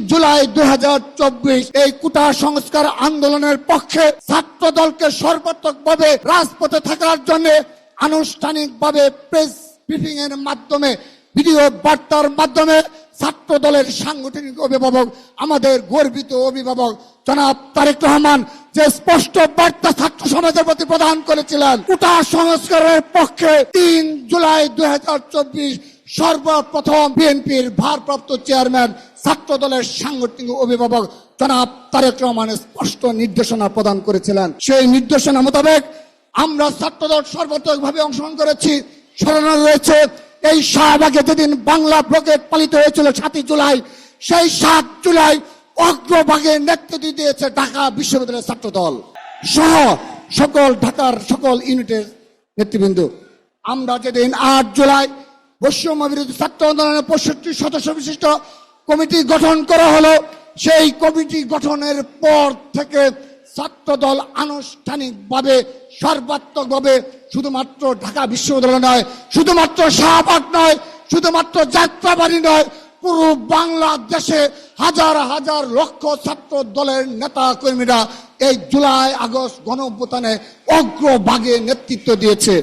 জুলাই 2024 এই কোটা সংস্কার আন্দোলনের পক্ষে ছাত্র দলকে সর্বাত্মকভাবে রাজপথে থাকার জন্য আনুষ্ঠানিকভাবে প্রেস ব্রিফিং এর মাধ্যমে ভিডিও বার্তার মাধ্যমে ছাত্র দলের সাংগঠনিক অভিভাবক আমাদের গর্বিত অভিভাবক জনাব তারেক রহমান যে স্পষ্ট বার্তা ছাত্র সমাজের প্রতি প্রদান করেছিলেন কোটা সংস্কারের পক্ষে 3 জুলাই 2024 সর্বপ্রথম বিএনপির ভারপ্রাপ্ত চেয়ারম্যান ছাত্র দলের সাংগঠনিক অভিভাবক জনাব তারেক রহমান স্পষ্ট নির্দেশনা প্রদান করেছিলেন। সেই নির্দেশনা মোতাবেক আমরা ছাত্র দল সর্বাত্মকভাবে অংশগ্রহণ করেছি। স্মরণে রয়েছে এই শাহবাগে যেদিন বাংলা ব্লকেট পালিত হয়েছিল 7 জুলাই, সেই 7 জুলাই অগ্রভাগে নেতৃত্ব দিয়েছে ঢাকা বিশ্ববিদ্যালয়ের ছাত্র দল সহ সকল ঢাকার সকল ইউনিটের নেতৃবৃন্দ। আমরা যেদিন 8 জুলাই বৈষম্য বিরোধী ছাত্র আন্দোলনের 65 সদস্য বিশিষ্ট কমিটি গঠন করা হলো, সেই কমিটি গঠনের পর থেকে ছাত্র দল আনুষ্ঠানিকভাবে সর্বাত্মকভাবে শুধুমাত্র ঢাকা বিশ্ববিদ্যালয় নয়, শুধুমাত্র শাহবাগ নয়, শুধুমাত্র যাত্রাবাড়ি নয়, পুরো বাংলাদেশে হাজার হাজার লক্ষ ছাত্র দলের নেতা কর্মীরা এই জুলাই আগস্ট গণ অভ্যুত্থানে অগ্রভাগে নেতৃত্ব দিয়েছে।